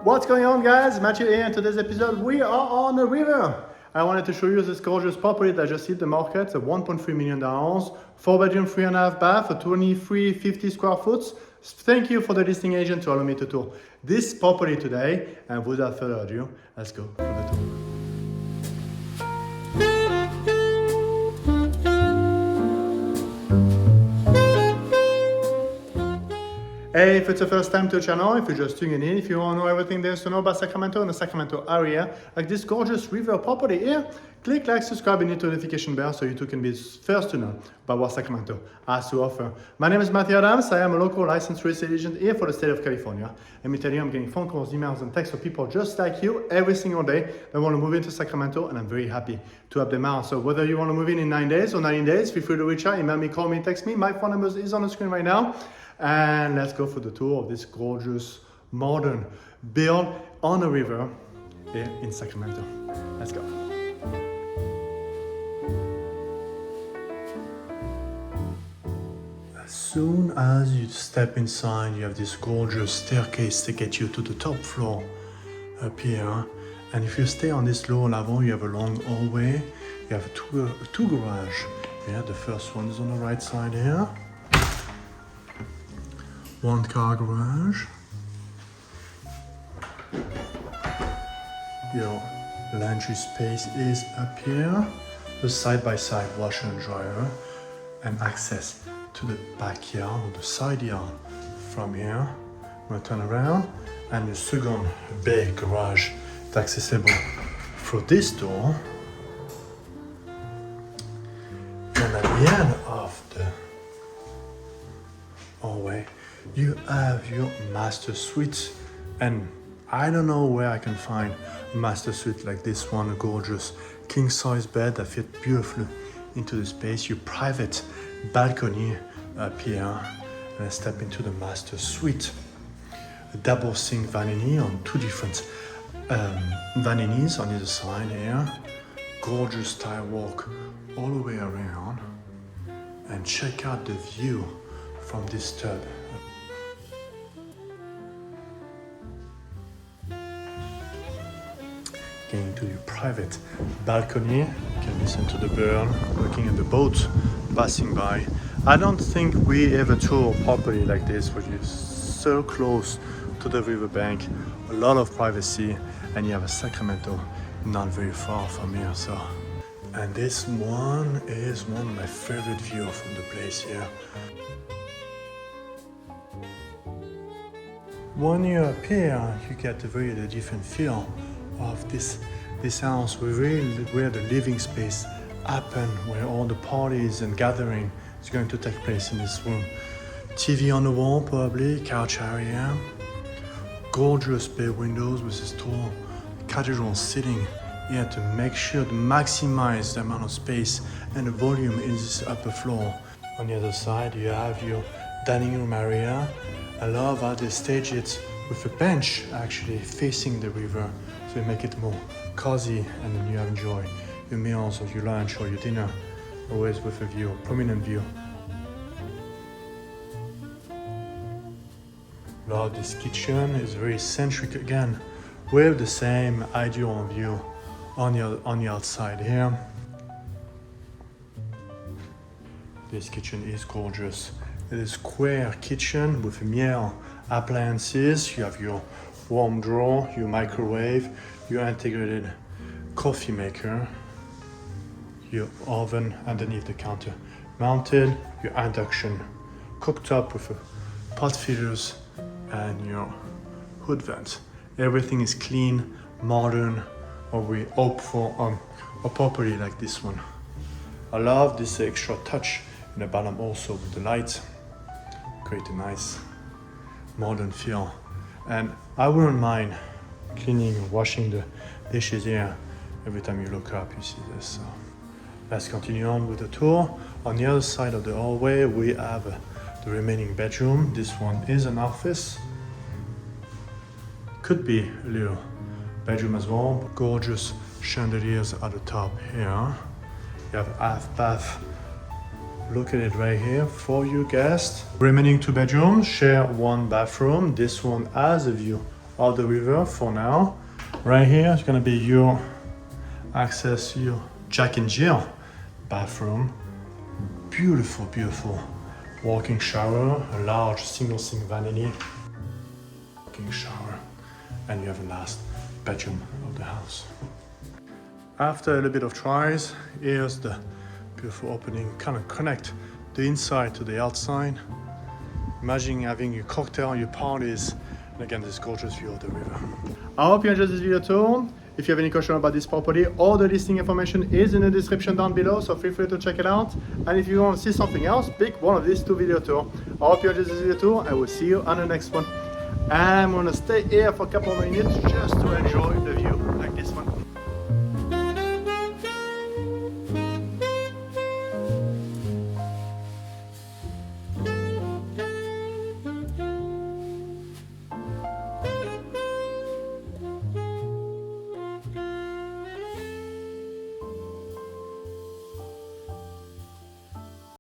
What's going on, guys? Mathieu here. In today's episode, we are on the river. I wanted to show you this gorgeous property that just hit the market. It's a $1.3 million, 4-bedroom, 3.5 bath, a 2350 square foot. Thank you for the listing agent to allow me to tour this property today. And without further ado, let's go for the tour. Hey, if it's the first time to the channel, if you're just tuning in, if you want to know everything there is to know about Sacramento and the Sacramento area, like this gorgeous river property here, click like, subscribe, and hit the notification bell so you too can be first to know about what Sacramento has to offer. My name is Mathieu. I am a local licensed real estate agent here for the state of California. Let me tell you, I'm getting phone calls, emails, and texts from people just like you every single day that want to move into Sacramento, and I'm very happy to help them out. So whether you want to move in 9 days or 90 days, feel free to reach out, email me, call me, text me. My phone number is on the screen right now. And let's go for the tour of this gorgeous, modern build on a river here in Sacramento. Let's go. As soon as you step inside, you have this gorgeous staircase to get you to the top floor up here. And if you stay on this lower level, you have a long hallway. You have two garages. Yeah, the first one is on the right side here. One car garage. Your laundry space is up here. The side-by-side washer and dryer, and access to the backyard or the side yard from here. I'm gonna turn around, and the second big garage is accessible through this door. And at the end of the hallway, you have your master suite, and I don't know where I can find a master suite like this one, a gorgeous king-size bed that fits beautifully into the space, your private balcony up here, and I step into the master suite. A double sink vanity on two different vanities on either side here, gorgeous tile walk all the way around, and check out the view from this tub. Getting to your private balcony, you can listen to the bird, looking at the boat passing by. I don't think we ever tour a property like this where you're so close to the riverbank, a lot of privacy, and you have a Sacramento not very far from here. So, and this one is one of my favorite views from the place here. When you're up here, you get a very different feel of this house, where the living space happen, where all the parties and gathering is going to take place in this room. TV on the wall, probably, couch area, gorgeous bay windows with this tall cathedral sitting here to make sure to maximize the amount of space and the volume in this upper floor. On the other side, you have your dining room area. I love how they stage it with a bench actually facing the river, so you make it more cozy, and then you enjoy your meals or your lunch or your dinner, always with a view, prominent view. Love this kitchen, is very centric again, with the same ideal view on the outside here. This kitchen is gorgeous. It is a square kitchen with Immerse appliances. You have your warm drawer, your microwave, your integrated coffee maker, your oven underneath the counter mounted, your induction cooktop with pot fillers, and your hood vents. Everything is clean, modern, or we hope for a property like this one. I love this extra touch in the bottom also with the lights. Create a nice modern feel. And I wouldn't mind cleaning or washing the dishes here. Every time you look up, you see this. So let's continue on with the tour. On the other side of the hallway, we have the remaining bedroom. This one is an office. Could be a little bedroom as well. Gorgeous chandeliers at the top here. You have half bath Look at it right here for you guests. Remaining 2 bedrooms, share 1 bathroom. This one has a view of the river for now. Right here is going to be your access to your Jack and Jill bathroom. Beautiful, beautiful walking shower, a large single sink vanity walking shower, and you have a last bedroom of the house. After a little bit of tries, here's the beautiful opening, kind of connect the inside to the outside. Imagine having your cocktail, your parties, and again this gorgeous view of the river. I hope you enjoyed this video tour. If you have any question about this property, all the listing information is in the description down below, so feel free to check it out. And if you want to see something else, pick one of these 2 video tours. I hope you enjoyed this video tour. I will see you on the next one. I'm gonna stay here for a couple of minutes just to enjoy the view like this one.